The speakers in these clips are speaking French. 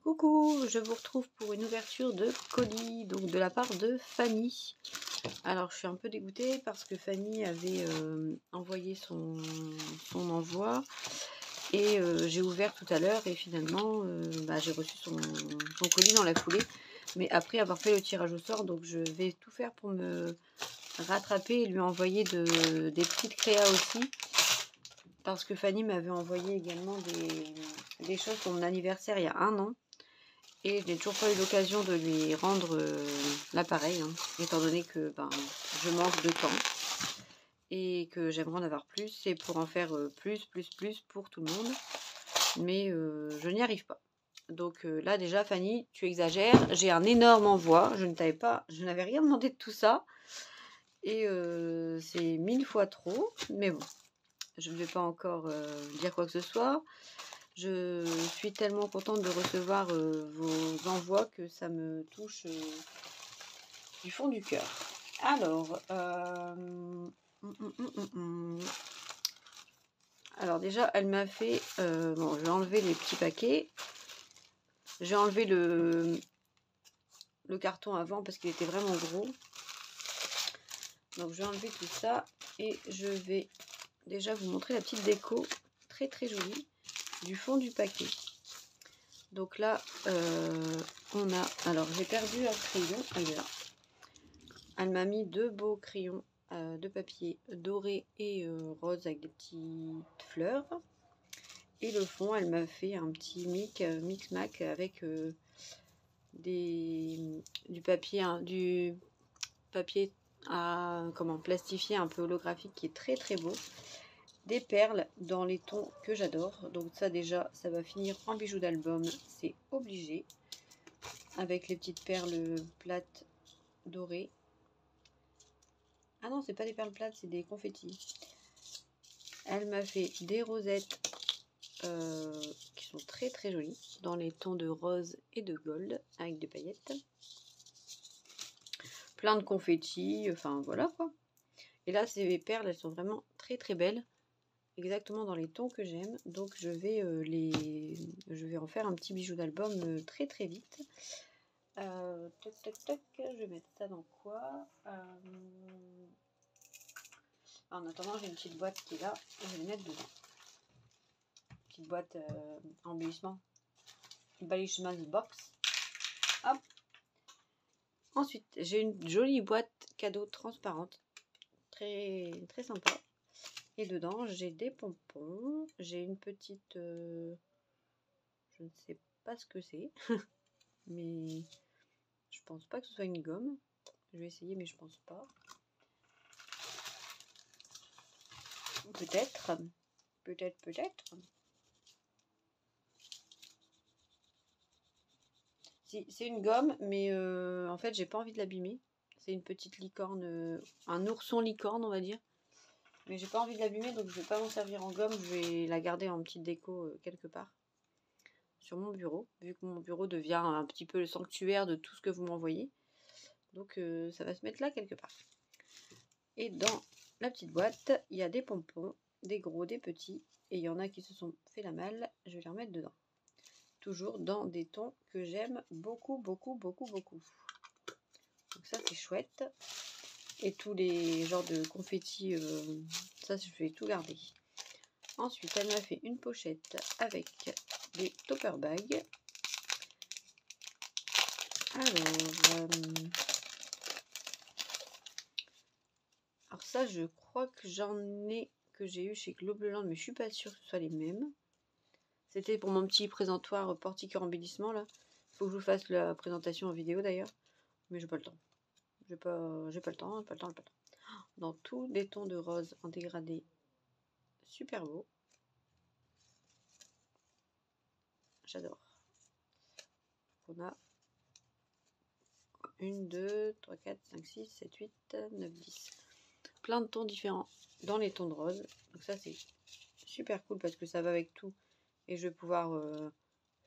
Coucou, je vous retrouve pour une ouverture de colis, donc de la part de Fanny. Alors je suis un peu dégoûtée parce que Fanny avait envoyé son envoi et j'ai ouvert tout à l'heure et finalement j'ai reçu son colis dans la foulée. Mais après avoir fait le tirage au sort, donc je vais tout faire pour me rattraper et lui envoyer des petites créas aussi. Parce que Fanny m'avait envoyé également des choses pour mon anniversaire il y a 1 an. Et je n'ai toujours pas eu l'occasion de lui rendre l'appareil, hein, étant donné que je manque de temps et que j'aimerais en avoir plus. C'est pour en faire plus pour tout le monde. Mais je n'y arrive pas. Donc là déjà, Fanny, tu exagères. J'ai un énorme envoi. Je n'avais rien demandé de tout ça. Et c'est 1000 fois trop. Mais bon, je ne vais pas encore dire quoi que ce soit. Je suis tellement contente de recevoir vos envois que ça me touche du fond du cœur. Alors, alors déjà, elle m'a fait... bon, je vais enlever les petits paquets. J'ai enlevé le carton avant parce qu'il était vraiment gros. Donc, je vais enlever tout ça et je vais déjà vous montrer la petite déco très très jolie du fond du paquet. Donc là, on a... Alors, j'ai perdu un crayon. Elle est là. Elle m'a mis 2 beaux crayons de papier doré et rose avec des petites fleurs. Et le fond, elle m'a fait un petit mix-mac avec du papier à plastifié un peu holographique qui est très très beau. Des perles dans les tons que j'adore. Donc ça déjà, ça va finir en bijoux d'album, c'est obligé. Avec les petites perles plates dorées. Ah non, c'est pas des perles plates, c'est des confettis. Elle m'a fait des rosettes qui sont très très jolies, dans les tons de rose et de gold, avec des paillettes. Plein de confettis, enfin voilà quoi. Et là, ces perles, elles sont vraiment très très belles. Exactement dans les tons que j'aime. Donc je vais en faire un petit bijou d'album très très vite. Toc toc toc, je vais mettre ça dans quoi En attendant, j'ai une petite boîte qui est là, et je vais les mettre dedans. Petite boîte embellissement box. Hop. Ensuite, j'ai une jolie boîte cadeau transparente, très très sympa. Et dedans, j'ai des pompons. J'ai une petite, je ne sais pas ce que c'est, mais je pense pas que ce soit une gomme. Je vais essayer, mais je pense pas. Peut-être. Si, c'est une gomme, mais en fait, j'ai pas envie de l'abîmer. C'est une petite licorne, un ourson licorne, on va dire. Mais j'ai pas envie de l'abîmer, donc je vais pas m'en servir en gomme. Je vais la garder en petite déco quelque part sur mon bureau, vu que mon bureau devient un petit peu le sanctuaire de tout ce que vous m'envoyez. Donc ça va se mettre là quelque part. Et dans la petite boîte, il y a des pompons, des gros, des petits, et il y en a qui se sont fait la malle. Je vais les remettre dedans. Toujours dans des tons que j'aime beaucoup. Donc ça c'est chouette. Et tous les genres de confettis, ça je vais tout garder. Ensuite, elle m'a fait une pochette avec des topper bags. Alors ça, je crois que que j'ai eu chez Globeland, mais je suis pas sûre que ce soit les mêmes. C'était pour mon petit présentoir porte-cœur embellissement là. Il faut que je vous fasse la présentation en vidéo d'ailleurs, mais j'ai pas le temps. J'ai pas le temps. Dans tous des tons de rose en dégradé, super beau. J'adore. On a 1, 2, 3, 4, 5, 6, 7, 8, 9, 10. Plein de tons différents dans les tons de rose. Donc ça c'est super cool parce que ça va avec tout. Et je vais pouvoir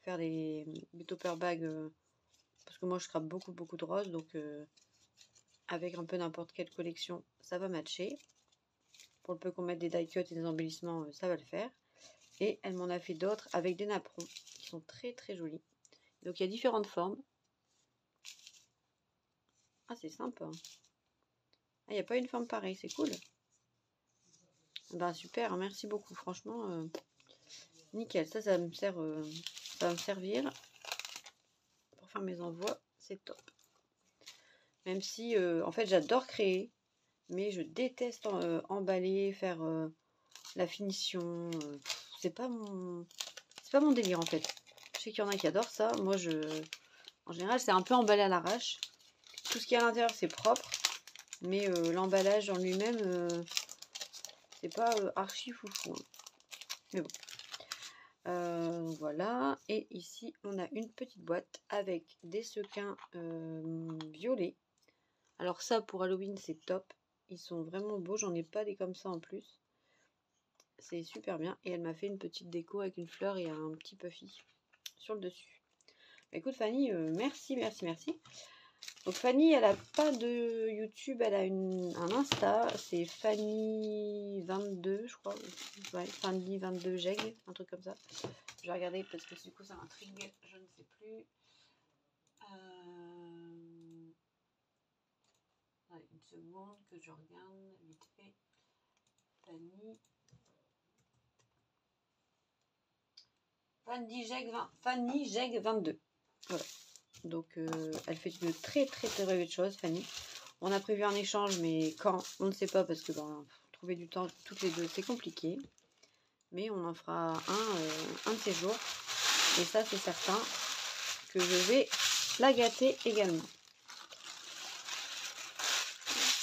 faire des topper bags parce que moi je crape beaucoup de rose. Donc avec un peu n'importe quelle collection, ça va matcher. Pour le peu qu'on mette des die cuts et des embellissements, ça va le faire. Et elle m'en a fait d'autres avec des napperons qui sont très très jolis. Donc il y a différentes formes. Ah, c'est sympa. Ah, il n'y a pas une forme pareille, c'est cool. Bah super, merci beaucoup. Franchement, nickel. Ça me sert, ça va me servir pour faire mes envois. C'est top. Même si, en fait, j'adore créer, mais je déteste emballer, faire la finition. C'est pas mon délire en fait. Je sais qu'il y en a qui adorent ça. Moi, en général, c'est un peu emballé à l'arrache. Tout ce qui est à l'intérieur, c'est propre, mais l'emballage en lui-même, c'est pas archi foufou. Hein. Mais bon. Voilà. Et ici, on a une petite boîte avec des sequins violets. Alors ça, pour Halloween, c'est top. Ils sont vraiment beaux. J'en ai pas des comme ça en plus. C'est super bien. Et elle m'a fait une petite déco avec une fleur et un petit puffy sur le dessus. Écoute Fanny, merci. Donc Fanny, elle a pas de YouTube, elle a un Insta, c'est Fanny22, je crois. Ouais, Fanny22 Jeg, un truc comme ça. Je vais regarder parce que du coup ça m'intrigue, je ne sais plus. Allez, une seconde que je regarde vite fait. Fanny Jeg 22. Voilà. Donc elle fait de très belles choses, Fanny. On a prévu un échange, mais quand, on ne sait pas parce que trouver du temps toutes les deux, c'est compliqué. Mais on en fera un de ces jours. Et ça, c'est certain que je vais la gâter également.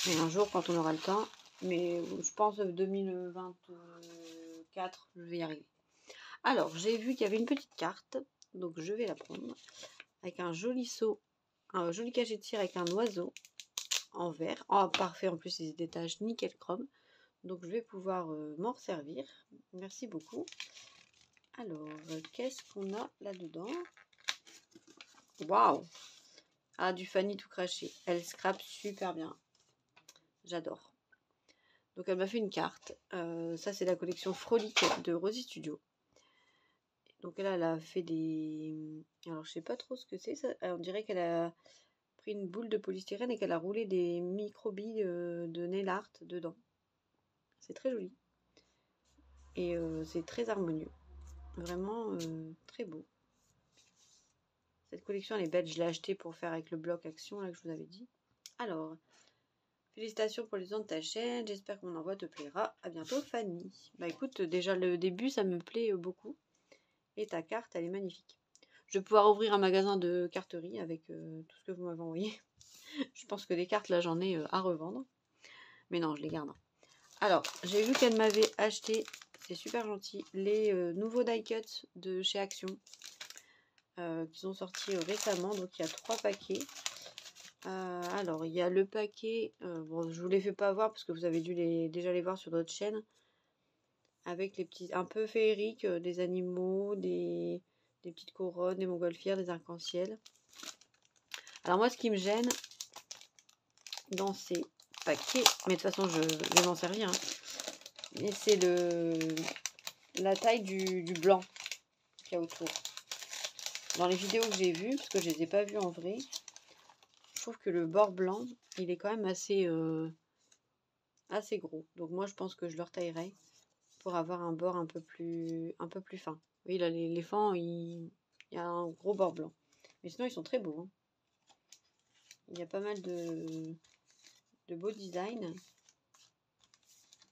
Et un jour, quand on aura le temps, mais je pense 2024, je vais y arriver. Alors, j'ai vu qu'il y avait une petite carte, donc je vais la prendre. Avec un joli seau, un joli cachet de cire avec un oiseau en verre. Oh, parfait, en plus, ils détachent nickel chrome. Donc, je vais pouvoir m'en servir. Merci beaucoup. Alors, qu'est-ce qu'on a là-dedans? Waouh! Ah, du Fanny tout craché. Elle scrape super bien. J'adore. Donc, elle m'a fait une carte. Ça, c'est la collection Frolique de Rosy Studio. Donc, là, elle a fait des... Alors, je sais pas trop ce que c'est. On dirait qu'elle a pris une boule de polystyrène et qu'elle a roulé des micro-billes de nail art dedans. C'est très joli. Et c'est très harmonieux. Vraiment très beau. Cette collection, elle est belle. Je l'ai achetée pour faire avec le bloc Action, là, que je vous avais dit. Alors, félicitations pour les dons de ta chaîne. J'espère que mon envoi te plaira. À bientôt, Fanny. Bah écoute, déjà le début, ça me plaît beaucoup. Et ta carte, elle est magnifique. Je vais pouvoir ouvrir un magasin de carterie avec tout ce que vous m'avez envoyé. Je pense que des cartes, là, j'en ai à revendre. Mais non, je les garde. Alors, j'ai vu qu'elle m'avait acheté, c'est super gentil, les nouveaux die cuts de chez Action. Qui sont sortis récemment. Donc, il y a 3 paquets. Alors, il y a le paquet, bon, je vous les fais pas voir parce que vous avez dû déjà les voir sur d'autres chaînes, avec les petits, un peu féeriques, des animaux, des petites couronnes, des montgolfières, des arcs-en-ciel. Alors moi, ce qui me gêne dans ces paquets, mais de toute façon, je vais m'en servir, hein, mais c'est la taille du blanc qu'il y a autour. Dans les vidéos que j'ai vues, parce que je les ai pas vues en vrai, je trouve que le bord blanc, il est quand même assez gros. Donc moi, je pense que je le retaillerai pour avoir un bord un peu plus fin. Oui, là, l'éléphant, il y a un gros bord blanc. Mais sinon, ils sont très beaux. Hein. Il y a pas mal de beaux designs.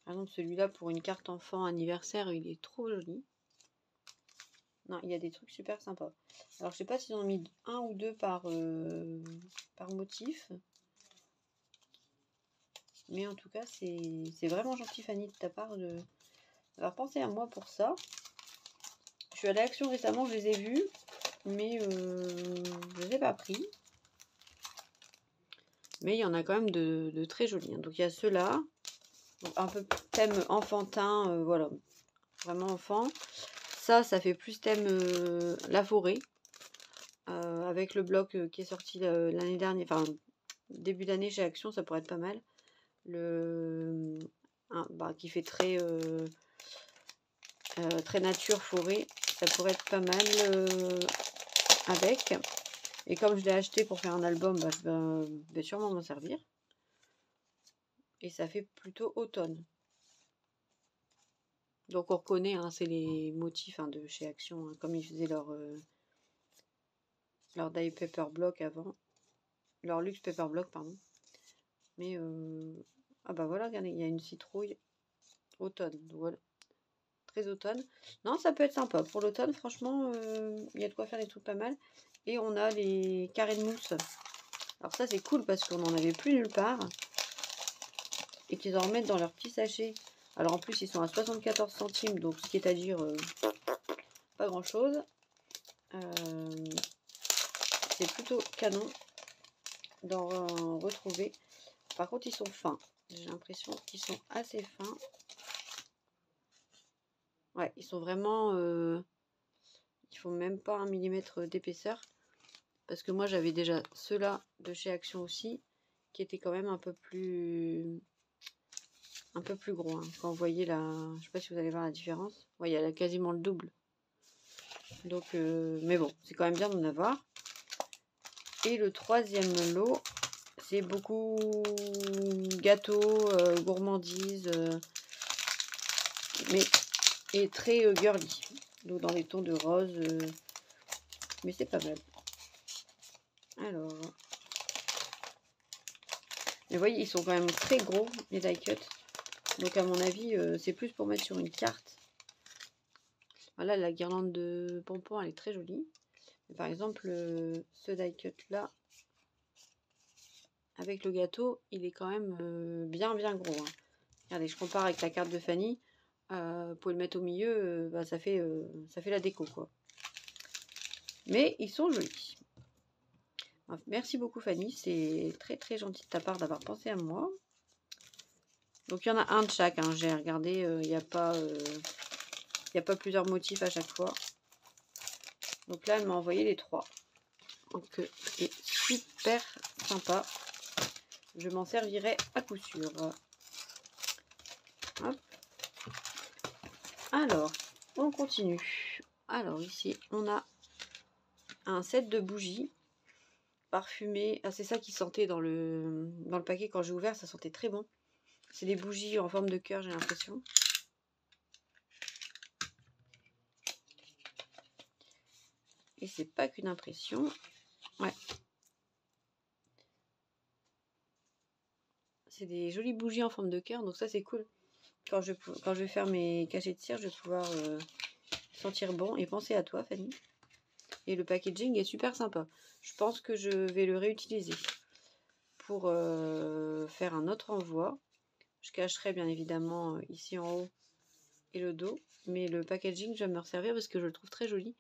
Par exemple, celui-là, pour une carte enfant anniversaire, il est trop joli. Non, il y a des trucs super sympas. Alors, je sais pas s'ils ont mis un ou deux par motif. Mais en tout cas, c'est vraiment gentil, Fanny, de ta part d'avoir pensé à moi pour ça. Je suis allée à Action récemment, je les ai vus, mais je les ai pas pris. Mais il y en a quand même de très jolis. Hein. Donc il y a ceux-là, un peu thème enfantin, voilà, vraiment enfant. Ça fait plus thème la forêt, avec le bloc qui est sorti l'année dernière, enfin début d'année chez Action, ça pourrait être pas mal. Qui fait très nature forêt, ça pourrait être pas mal. avec. Et comme je l'ai acheté pour faire un album, bah, je vais sûrement m'en servir. Et ça fait plutôt automne. Donc on reconnaît, hein, c'est les motifs hein, de chez Action, hein, comme ils faisaient leur Die Paper Block avant. Leur Luxe Paper Block, pardon. Mais, ah bah voilà, regardez, il y a une citrouille automne. Donc voilà, très automne. Non, ça peut être sympa. Pour l'automne, franchement, il y a de quoi faire des trucs pas mal. Et on a les carrés de mousse. Alors ça, c'est cool parce qu'on n'en avait plus nulle part. Et qu'ils en remettent dans leur petit sachet. Alors en plus, ils sont à 74 centimes, donc ce qui est à dire pas grand chose. C'est plutôt canon d'en retrouver. Par contre, ils sont fins. J'ai l'impression qu'ils sont assez fins. Ouais, ils sont vraiment... ils font même pas 1 millimètre d'épaisseur. Parce que moi, j'avais déjà ceux-là de chez Action aussi, qui étaient quand même un peu plus gros. Hein. Quand vous voyez là, je sais pas si vous allez voir la différence. Ouais, il y a quasiment le double. Donc, mais bon, c'est quand même bien d'en avoir. Et le troisième lot, c'est beaucoup gâteaux, gourmandises, mais et très girly. Donc dans les tons de rose, mais c'est pas mal. Alors, mais vous voyez, ils sont quand même très gros, les die cut. Donc à mon avis, c'est plus pour mettre sur une carte. Voilà, la guirlande de pompons, elle est très jolie. Mais par exemple, ce die cut là, avec le gâteau, il est quand même bien gros. Hein. Regardez, je compare avec la carte de Fanny. Vous pouvez le mettre au milieu, bah, ça fait la déco quoi. Mais ils sont jolis. Merci beaucoup Fanny, c'est très gentil de ta part d'avoir pensé à moi. Donc il y en a un de chaque, hein. J'ai regardé, il n'y a pas plusieurs motifs à chaque fois. Donc là elle m'a envoyé les 3. Donc c'est super sympa. Je m'en servirai à coup sûr. Hop. Alors, on continue. Alors ici on a un set de bougies parfumées. Ah, c'est ça qui sentait dans le paquet quand j'ai ouvert, ça sentait très bon. C'est des bougies en forme de cœur, j'ai l'impression. Et c'est pas qu'une impression. Ouais. C'est des jolies bougies en forme de cœur, donc ça c'est cool. Quand je vais faire mes cachets de cire, je vais pouvoir sentir bon et penser à toi, Fanny. Et le packaging est super sympa. Je pense que je vais le réutiliser pour faire un autre envoi. Je cacherai bien évidemment ici en haut et le dos. Mais le packaging, je vais me resservir parce que je le trouve très joli.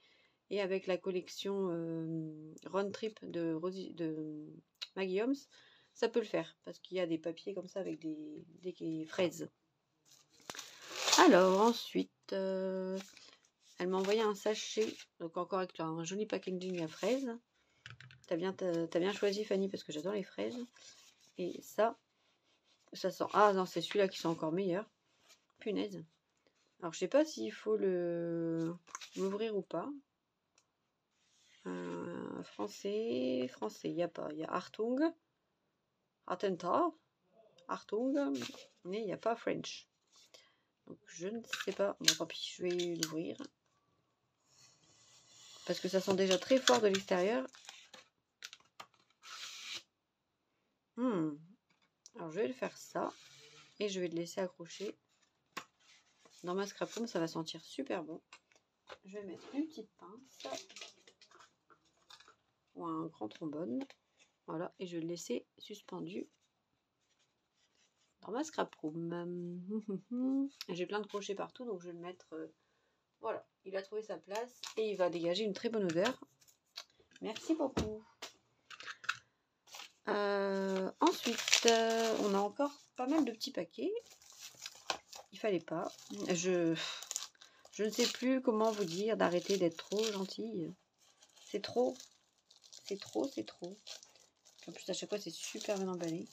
Et avec la collection Round Trip de Maggie Holmes, ça peut le faire. Parce qu'il y a des papiers comme ça avec des fraises. Alors ensuite, elle m'a envoyé un sachet. Donc encore avec un joli packaging à fraises. T'as bien choisi Fanny parce que j'adore les fraises. Et ça sent... Ah non, c'est celui-là qui sent encore meilleur. Punaise. Alors je sais pas s'il faut l'ouvrir ou pas. Français, il n'y a pas. Il y a Hartung, Attentat, Hartung, mais il n'y a pas French. Donc je ne sais pas. Bon, tant pis, je vais l'ouvrir. Parce que ça sent déjà très fort de l'extérieur. Alors je vais le faire ça. Et je vais le laisser accrocher. Dans ma scrap room, ça va sentir super bon. Je vais mettre une petite pince. Ou un grand trombone. Voilà, et je vais le laisser suspendu dans ma scrap room. J'ai plein de crochets partout, donc je vais le mettre... voilà, il a trouvé sa place et il va dégager une très bonne odeur. Merci beaucoup. Ensuite, on a encore pas mal de petits paquets. Il fallait pas. Je ne sais plus comment vous dire d'arrêter d'être trop gentille. C'est trop. C'est trop. En plus, à chaque fois, c'est super bien emballé.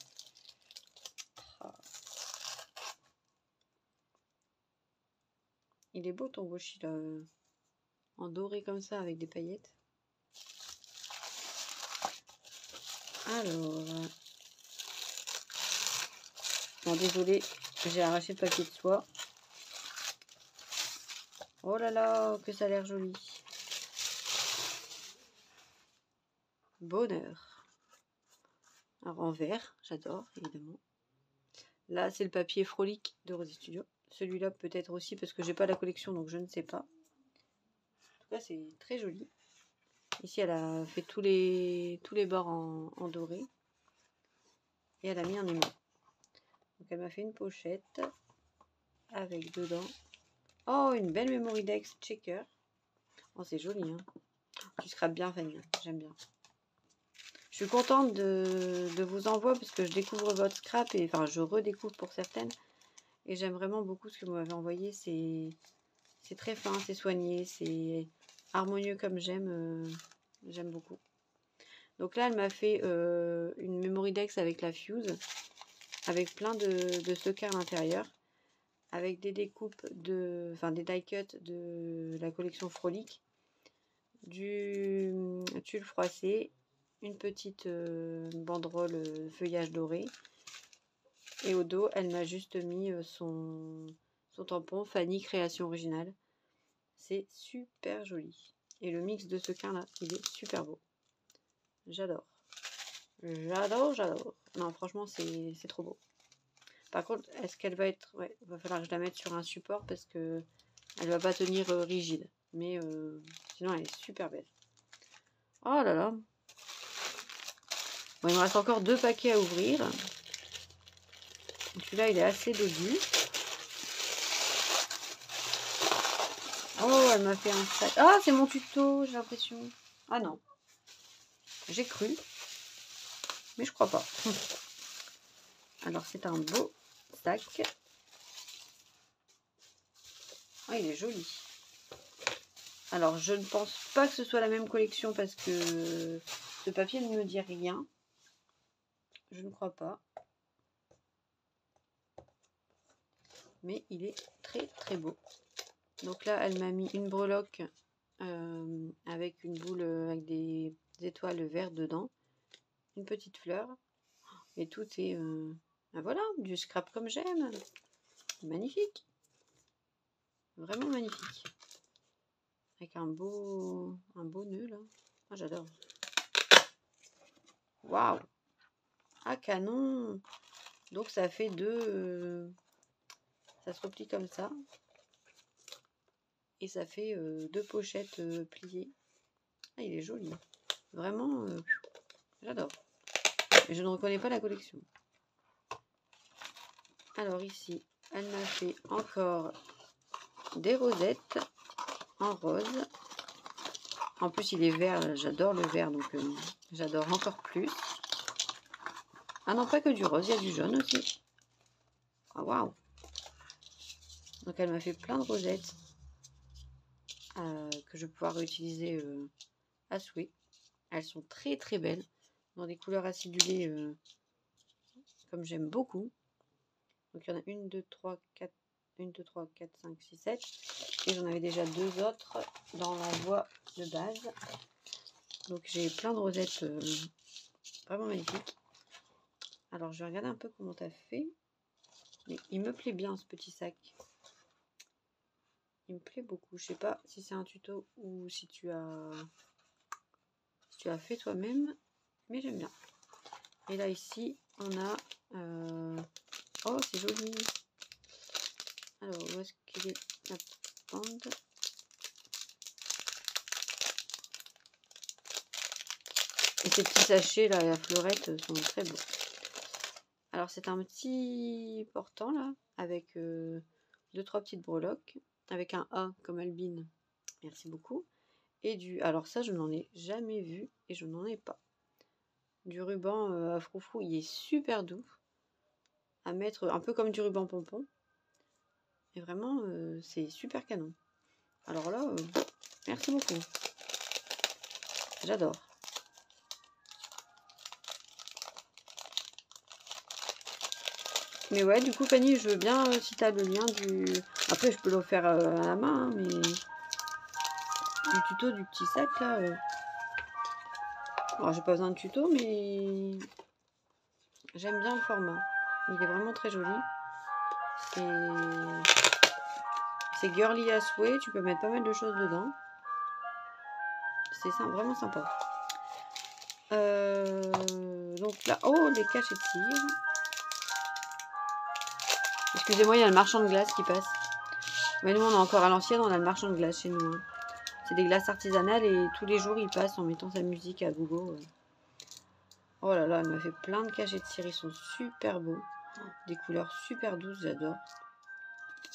Il est beau ton washi là, en doré comme ça avec des paillettes. Alors, bon, désolé, j'ai arraché le papier de soie. Oh là là, que ça a l'air joli. Bonheur. Alors en vert, j'adore évidemment. Là, c'est le papier Frolic de Rosy Studio. Celui-là peut-être aussi parce que j'ai pas la collection, donc je ne sais pas. En tout cas, c'est très joli. Ici, elle a fait tous les bords en doré. Et elle a mis un aimant. Donc elle m'a fait une pochette avec dedans. Oh, une belle Memory Dex Checker. Oh, c'est joli, hein. Tu scrapes bien, Fanny. J'aime bien. Je suis contente de vos envois parce que je découvre votre scrap et enfin je redécouvre pour certaines. Et j'aime vraiment beaucoup ce que vous m'avez envoyé. C'est très fin, c'est soigné, c'est harmonieux comme j'aime. J'aime beaucoup. Donc là, elle m'a fait une Memory Dex avec la Fuse, avec plein de stockers à l'intérieur, avec des découpes enfin des die cuts de la collection Frolic, du tulle froissé, une petite banderole feuillage doré, et au dos, elle m'a juste mis son tampon Fanny Création Originale. C'est super joli. Et le mix de ce là, il est super beau. J'adore. J'adore, j'adore. Non, franchement, c'est trop beau. Par contre, est-ce qu'elle va être... Ouais, il va falloir que je la mette sur un support parce que elle va pas tenir rigide. Mais sinon, elle est super belle. Oh là là. Bon, il me reste encore 2 paquets à ouvrir. Celui-là, il est assez dodu. Oh, elle m'a fait un sac. Ah, c'est mon tuto, j'ai l'impression. Ah non. J'ai cru. Mais je crois pas. Alors, c'est un beau sac. Ah, il est joli. Alors, je ne pense pas que ce soit la même collection parce que ce papier ne me dit rien. Je ne crois pas. Mais il est très très beau. Donc là, elle m'a mis une breloque avec une boule avec des étoiles vertes dedans. Une petite fleur. Et tout est... ben voilà, du scrap comme j'aime. Magnifique. Vraiment magnifique. Avec un beau nœud là. Ah, j'adore. Waouh. Ah, canon. Donc ça fait ça se replie comme ça. Et ça fait 2 pochettes pliées. Ah, il est joli. Vraiment, j'adore. Mais je ne reconnais pas la collection. Alors ici, elle m'a fait encore des rosettes en rose. En plus, il est vert. J'adore le vert, donc j'adore encore plus. Ah non, pas que du rose, il y a du jaune aussi. Ah, waouh. Donc elle m'a fait plein de rosettes que je vais pouvoir réutiliser à souhait. Elles sont très très belles, dans des couleurs acidulées comme j'aime beaucoup. Donc il y en a 1, 2, 3, 4, 1, 2, 3, 4, 5, 6, 7. Et j'en avais déjà 2 autres dans l'envoi de base. Donc j'ai plein de rosettes vraiment magnifiques. Alors je vais regarder un peu comment tu as fait. Mais il me plaît bien ce petit sac. Il me plaît beaucoup. Je sais pas si c'est un tuto ou si tu as fait toi-même. Mais j'aime bien. Et là ici on a... oh, c'est joli. Alors où est-ce qu'il est la bande? Et ces petits sachets là, la fleurette, sont très beaux. Alors c'est un petit portant là, avec 2-3 petites breloques, avec un A comme Albine. Merci beaucoup. Et alors ça je n'en ai jamais vu et je n'en ai pas. Du ruban à froufrou, il est super doux. À mettre un peu comme du ruban pompon. Et vraiment c'est super canon. Alors là, merci beaucoup. J'adore. Mais ouais, du coup, Fanny, je veux bien, si tu as le lien du... Après, je peux le faire à la main, hein, mais... Du tuto du petit sac, là... Alors j'ai pas besoin de tuto, mais j'aime bien le format. Il est vraiment très joli. C'est girly à souhait, tu peux mettre pas mal de choses dedans. C'est vraiment sympa. Donc là, oh, des caches et tirs. Excusez-moi, il y a le marchand de glace qui passe. Mais nous, on est encore à l'ancienne, on a le marchand de glace chez nous. Hein. C'est des glaces artisanales et tous les jours, il passe en mettant sa musique à gogo. Oh là là, elle m'a fait plein de caches et tirs. Ils sont super beaux. Des couleurs super douces, j'adore.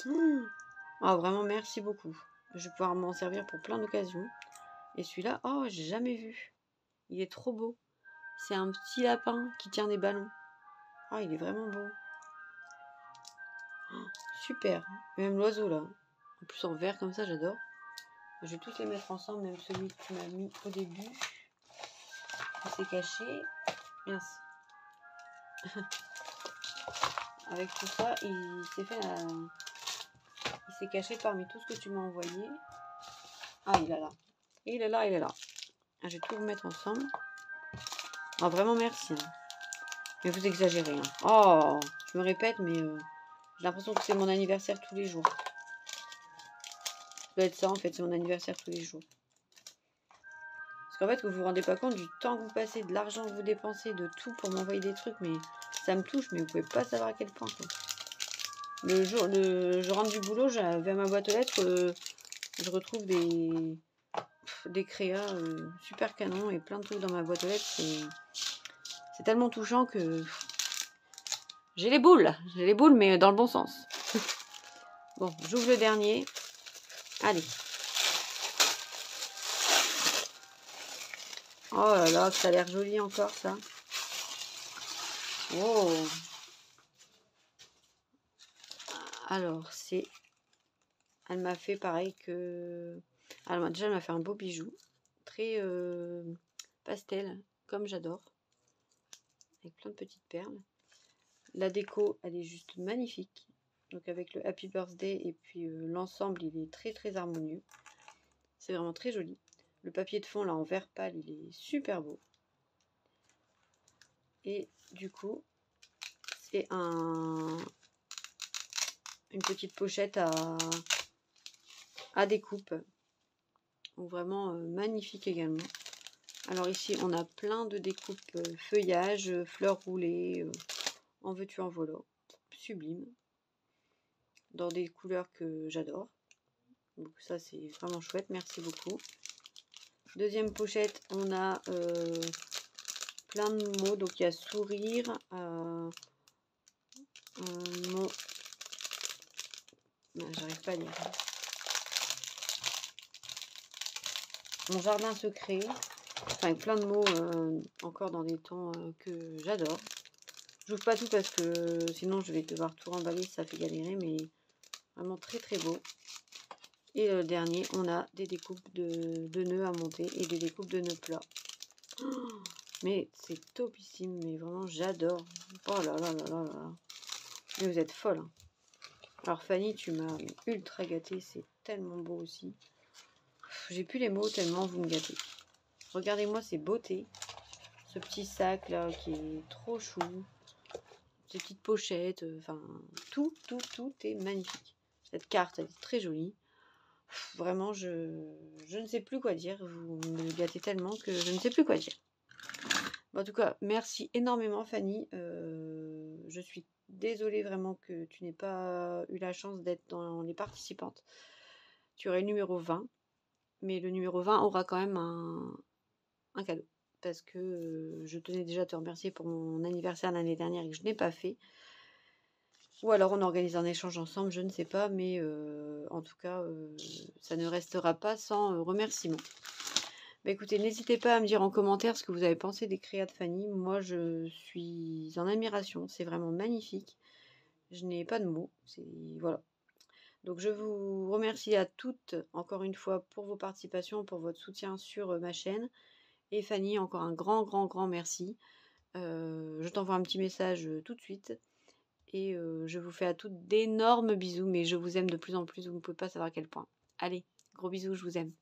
Oh, vraiment, merci beaucoup. Je vais pouvoir m'en servir pour plein d'occasions. Et celui-là, oh, j'ai jamais vu. Il est trop beau. C'est un petit lapin qui tient des ballons. Oh, il est vraiment beau. Oh, super. Même l'oiseau, là. En plus, en vert comme ça, j'adore. Je vais tous les mettre ensemble, même celui que tu m'as mis au début. Il s'est caché. Mince. Avec tout ça, il s'est fait il s'est caché parmi tout ce que tu m'as envoyé. Ah, il est là. Il est là, il est là. Je vais tout remettre ensemble. Oh, vraiment merci. Mais vous exagérez. Hein. Oh, je me répète, mais j'ai l'impression que c'est mon anniversaire tous les jours. Ça doit être ça, en fait. C'est mon anniversaire tous les jours. Parce qu'en fait, vous vous rendez pas compte du temps que vous passez, de l'argent que vous dépensez, de tout pour m'envoyer des trucs. Mais ça me touche, mais vous pouvez pas savoir à quel point. Quoi. Je rentre du boulot, vers ma boîte aux lettres, je retrouve des créas super canons et plein de trucs dans ma boîte aux lettres. C'est tellement touchant que j'ai les boules, mais dans le bon sens. Bon, j'ouvre le dernier. Allez. Oh là là, ça a l'air joli encore ça. Oh. Alors, elle m'a fait pareil que... Alors déjà, elle m'a fait un beau bijou. Très pastel, comme j'adore. Avec plein de petites perles. La déco, elle est juste magnifique. Donc avec le Happy Birthday et puis l'ensemble, il est très très harmonieux. C'est vraiment très joli. Le papier de fond, là, en vert pâle, il est super beau. Et du coup, c'est une petite pochette à découpe. Donc vraiment magnifique également. Alors ici, on a plein de découpes feuillage, fleurs roulées, en veux-tu en voilà. Sublime. Dans des couleurs que j'adore. Donc ça, c'est vraiment chouette. Merci beaucoup. Deuxième pochette, on a plein de mots. Donc il y a sourire, mot. J'arrive pas à lire. Mon jardin secret. Enfin, plein de mots encore dans des tons que j'adore. Je n'ouvre pas tout parce que sinon je vais devoir tout remballer, ça fait galérer, mais vraiment très très beau. Et le dernier, on a des découpes de nœuds à monter et des découpes de nœuds plats. Oh, mais c'est topissime, mais vraiment j'adore. Oh là là là là là. Mais vous êtes folle. Hein. Alors Fanny, tu m'as ultra gâtée, c'est tellement beau aussi. J'ai plus les mots tellement vous me gâtez. Regardez-moi ces beautés. Ce petit sac là qui est trop chou. Ces petites pochettes, enfin tout est magnifique. Cette carte elle est très jolie. Vraiment je ne sais plus quoi dire. Vous me gâtez tellement que je ne sais plus quoi dire. Bon, en tout cas, merci énormément Fanny. Je suis désolée vraiment que tu n'aies pas eu la chance d'être dans les participantes. Tu aurais le numéro 20. Mais le numéro 20 aura quand même un cadeau. Parce que je tenais déjà à te remercier pour mon anniversaire l'année dernière et que je n'ai pas fait. Ou alors on organise un échange ensemble, je ne sais pas. Mais en tout cas, ça ne restera pas sans remerciement. Bah, écoutez, n'hésitez pas à me dire en commentaire ce que vous avez pensé des créas de Fanny. Moi, je suis en admiration. C'est vraiment magnifique. Je n'ai pas de mots. Voilà. Donc je vous remercie à toutes encore une fois pour vos participations, pour votre soutien sur ma chaîne. Et Fanny, encore un grand merci. Je t'envoie un petit message tout de suite. Et je vous fais à toutes d'énormes bisous, mais je vous aime de plus en plus, vous ne pouvez pas savoir à quel point. Allez, gros bisous, je vous aime.